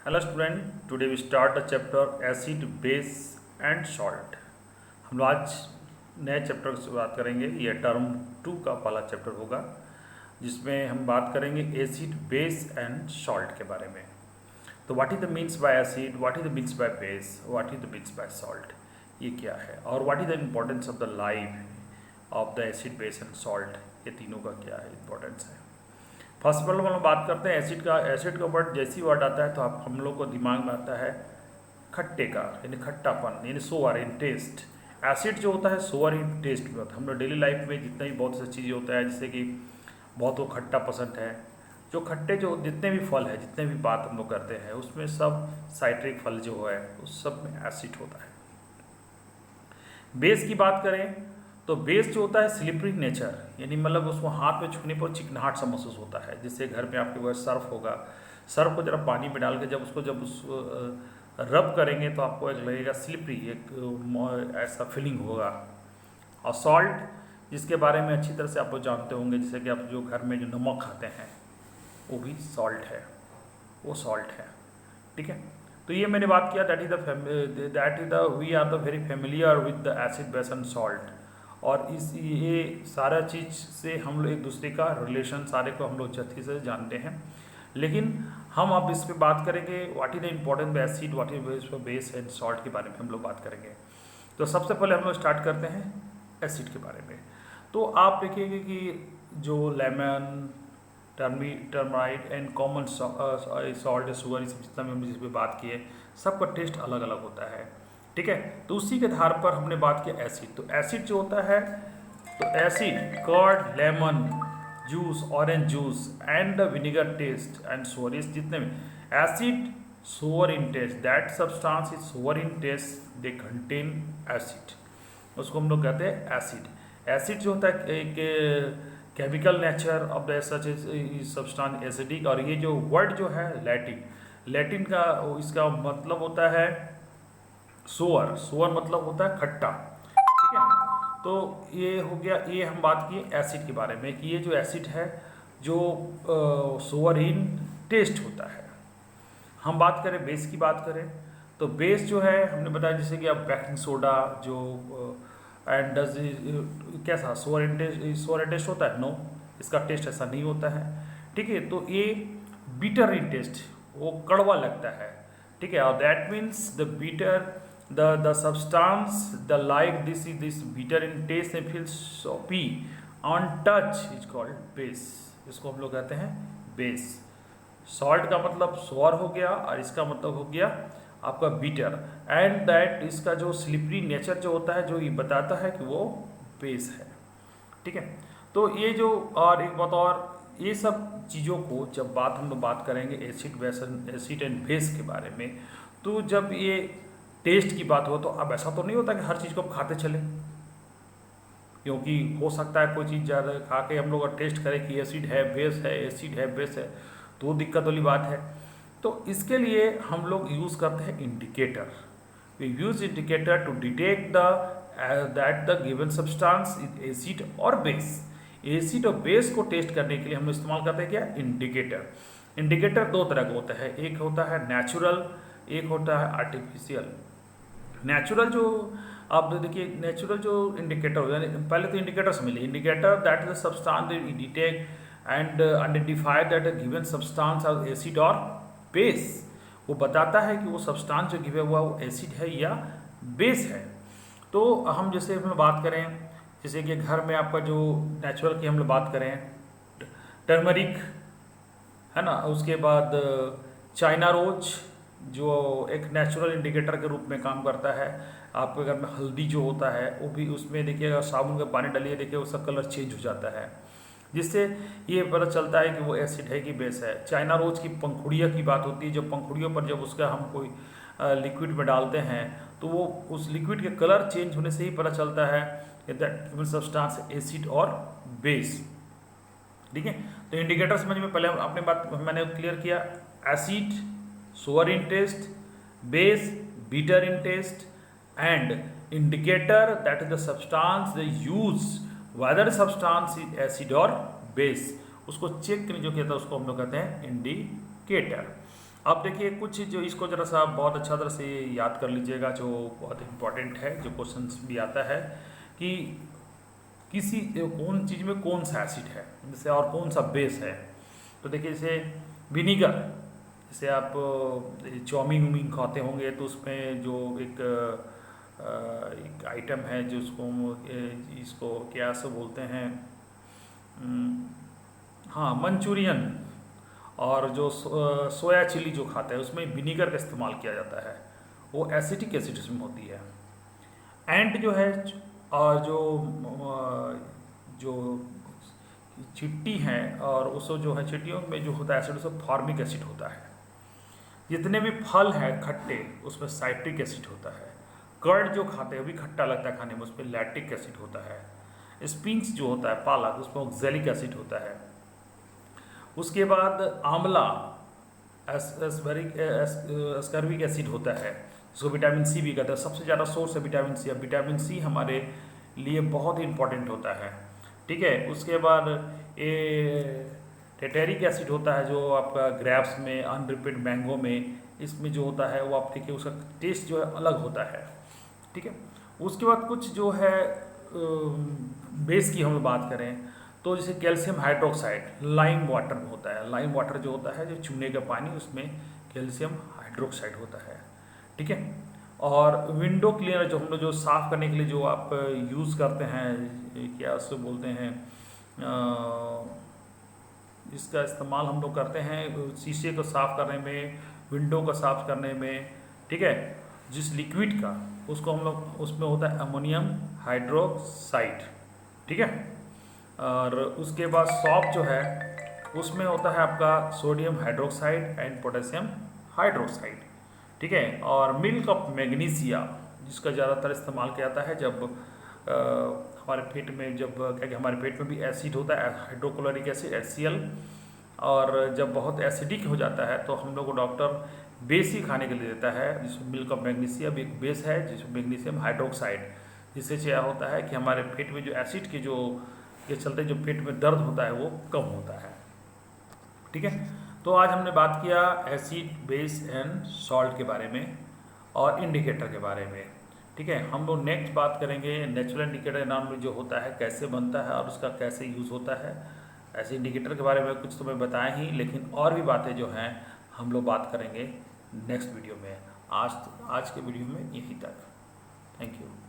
Hello student, today we start the chapter acid base and salt. हम लोग आज नए चैप्टर से बात करेंगे। ये टर्म 2 का पहला चैप्टर होगा जिसमें हम बात करेंगे एसिड बेस एंड सॉल्ट के बारे में। तो what is the means by acid, what is the means by base, what is the means by salt, ये क्या है और what is the importance of the life of the acid base and salt, ये तीनों का क्या है importance है। फर्स्ट ऑफ ऑल हम लोग बात करते हैं एसिड का। एसिड का वर्ड जैसे ही वर्ड आता है तो आप हम लोग को दिमाग में आता है खट्टे का, यानी खट्टापन, यानी सोअर इन टेस्ट। एसिड जो होता है सोअर इन टेस्ट में होता है। हम लोग डेली लाइफ में जितना भी बहुत सी चीज़ें होता है, जैसे कि बहुत को खट्टा पसंद है, जो खट्टे जो जितने भी फल है, जितने भी बात हम लोग करते हैं उसमें सब साइट्रिक फल जो है उस सब में एसिड होता है। बेस की बात करें तो बेस जो होता है स्लिपरी नेचर, यानी मतलब उसको हाथ में छूने पर चिकनाहट सा महसूस होता है। जैसे घर में आपके पास सर्फ होगा, सर्फ को जरा पानी में डाल के जब उसको रब करेंगे तो आपको एक लगेगा स्लिपरी, एक ऐसा फीलिंग होगा। और सॉल्ट जिसके बारे में अच्छी तरह से आप लोग जानते होंगे, जैसे कि आप जो घर में जो नमक खाते हैं वो भी सॉल्ट है, वो सॉल्ट है। ठीक है, तो ये मैंने बात किया that is the we are the very familiar with the acid base and salt. और इस ये सारा चीज़ से हम लोग एक दूसरे का रिलेशन सारे को हम लोग अच्छी से जानते हैं। लेकिन हम अब इस पर बात करेंगे what is the importance acid, what is base and salt के बारे में हम लोग बात करेंगे। तो सबसे पहले हम लोग स्टार्ट करते हैं एसिड के बारे में। तो आप देखिएगा कि जो lemon, turmeric and common salt, sugar, इस जितना भी हमने जिस पर बात की है सबका टेस्ट अलग अलग होता है। ठीक है, तो उसी के आधार पर हमने बात किया एसिड। तो एसिड जो होता है, तो acid curd, lemon juice, orange juice and the vinegar taste and sour, इस जितने भी acid sour in taste, that substance is sour in taste, they contain acid, उसको हम लोग कहते हैं एसिड। एसिड जो होता है एक chemical nature of the such substance acidic. और ये जो वर्ड जो है लैटिन का, इसका मतलब होता है सोअर, सोअर मतलब होता है खट्टा। ठीक है, तो ये हो गया, ये हम बात किए एसिड के बारे में कि ये जो एसिड है जो सोअर इन टेस्ट होता है। हम बात करें बेस की बात करें तो बेस जो है हमने बताया जैसे कि अब बेकिंग सोडा जो एंड डज कैसा सोअर इन टेस्ट होता है, नो, इसका टेस्ट ऐसा नहीं होता है। ठीक है, तो ये बीटर इन टेस्ट, वो कड़वा लगता है। ठीक है, और that means the bitter the substance the like this bitter in taste and feels soapy on touch is called base, इसको हम लोग कहते हैं बेस। सॉल्ट का मतलब सोअर हो गया और इसका मतलब हो गया आपका बीटर, एंड दैट इसका जो स्लिपरी नेचर जो होता है जो ये बताता है कि वो बेस है। ठीक है, तो ये जो और एक बात और, ये सब चीज़ों को जब हम लोग बात करेंगे एसिड एंड बेस के बारे में, तो जब ये टेस्ट की बात हो तो अब ऐसा तो नहीं होता कि हर चीज़ को आप खाते चले, क्योंकि हो सकता है कोई चीज़ ज़्यादा खा के हम लोग टेस्ट करें कि एसिड है बेस है, एसिड है बेस है, तो दिक्कत वाली बात है। तो इसके लिए हम लोग यूज़ करते हैं indicator. We use indicator to detect that the given substance is acid और बेस। एसिड और बेस को टेस्ट करने के लिए हम इस्तेमाल करते हैं क्या, इंडिकेटर। इंडिकेटर दो तरह का होता है, एक होता है नेचुरल, एक होता है आर्टिफिशियल। नेचुरल जो आप देखिए, नेचुरल जो इंडिकेटर हो, यानी पहले तो इंडिकेटर समझिए, indicator that is the substance detect and identify that a given substance are acid और बेस। वो बताता है कि वो सब्सटेंस जो गिवे हुआ वो एसिड है या बेस है। तो हम जैसे हम बात करें, जैसे कि घर में आपका जो नेचुरल की हम लोग बात करें, टर्मरिक है ना, उसके बाद चाइना रोज जो एक नेचुरल इंडिकेटर के रूप में काम करता है। आपके घर में हल्दी जो होता है वो भी, उसमें देखिएगा साबुन का पानी डालिए, देखिए उसका कलर चेंज हो जाता है, जिससे ये पता चलता है कि वो एसिड है कि बेस है। चाइना रोज की पंखुड़ियों की बात होती है, जो पंखुड़ियों पर जब उसका हम कोई लिक्विड में डालते हैं तो वो उस लिक्विड के कलर चेंज होने से ही पता चलता है कि दैट सब्सटेंस एसिड और बेस। ठीक है, तो इंडिकेटर समझ में पहले अपने बात मैंने क्लियर किया, acid sour in taste, base bitter in taste, and indicator that is the substance they use whether substance is acid और बेस, उसको चेक करने जो कहता है उसको हम लोग कहते हैं इंडिकेटर। अब देखिए कुछ जो इसको जरा सा बहुत अच्छा तरह से याद कर लीजिएगा, जो बहुत इम्पोर्टेंट है, जो क्वेश्चंस भी आता है कि किसी कौन चीज़ में कौन सा एसिड है जैसे और कौन सा बेस है। तो देखिए जैसे विनीगर, जैसे आप चाउमीन उमीन खाते होंगे तो उसमें जो एक आइटम है जो इसको क्या से बोलते हैं, हाँ मंचूरियन, और जो सोया चिली जो खाते हैं उसमें विनीगर का इस्तेमाल किया जाता है, वो एसिटिक एसिड उसमें होती है। एंट जो है और जो चिट्टी हैं और उसको जो है चिट्टियों में जो होता है एसिड उसमें फॉर्मिक एसिड होता है। जितने भी फल हैं खट्टे उसमें साइट्रिक एसिड होता है। कर्ड जो खाते हैं वो भी खट्टा लगता है खाने में, उसमें लैक्टिक एसिड होता है। स्पिंच जो होता है पालक उसमें ऑक्जेलिक एसिड होता है। उसके बाद आंवला एस्कर्बिक एसिड होता है, जिसको विटामिन सी भी कहते हैं। सबसे ज़्यादा सोर्स है विटामिन सी। अब विटामिन सी हमारे लिए बहुत इंपॉर्टेंट होता है, ठीक है। उसके बाद ये टेटेरिक एसिड होता है जो आपका ग्रेप्स में, अनरिपेड मैंगो में, इसमें जो होता है वो आप देखिए उसका टेस्ट जो है अलग होता है, ठीक है। उसके बाद कुछ जो है बेस की हम बात करें तो जैसे कैल्शियम हाइड्रोक्साइड लाइम वाटर में होता है। लाइम वाटर जो होता है जो चूने का पानी, उसमें कैल्शियम हाइड्रोक्साइड होता है, ठीक है। और विंडो क्लीनर जो हम लोग जो साफ़ करने के लिए जो आप यूज़ करते हैं, क्या उसको बोलते हैं, इसका इस्तेमाल हम लोग करते हैं शीशे को साफ़ करने में, विंडो को साफ़ करने में, ठीक है। जिस लिक्विड का उसको हम लोग, उसमें होता है अमोनियम हाइड्रोक्साइड, ठीक है। और उसके बाद सॉप जो है उसमें होता है आपका sodium hydroxide and potassium hydroxide, ठीक है। और मिल्क ऑफ मैग्नीशिया जिसका ज़्यादातर इस्तेमाल किया जाता है जब हमारे पेट में, जब क्या कि हमारे पेट में भी एसिड होता है, हाइड्रोक्लोरिक एसिड HCl, और जब बहुत एसिडिक हो जाता है तो हम लोग को डॉक्टर बेस ही खाने के लिए देता है, जिसमें मिल्क ऑफ मैग्नीशिया भी एक बेस है, जिसमें मैग्नीशियम हाइड्रोक्साइड, जिससे क्या होता है कि हमारे पेट में जो एसिड के जो के चलते जो पेट में दर्द होता है वो कम होता है, ठीक है। तो आज हमने बात किया एसिड, बेस एंड सॉल्ट के बारे में और इंडिकेटर के बारे में, ठीक है। हम लोग नेक्स्ट बात करेंगे नेचुरल इंडिकेटर नाम में जो होता है कैसे बनता है और उसका कैसे यूज़ होता है। ऐसे इंडिकेटर के बारे में कुछ तो मैं बताया ही, लेकिन और भी बातें जो हैं हम लोग बात करेंगे नेक्स्ट वीडियो में। आज के वीडियो में यहीं तक। Thank you.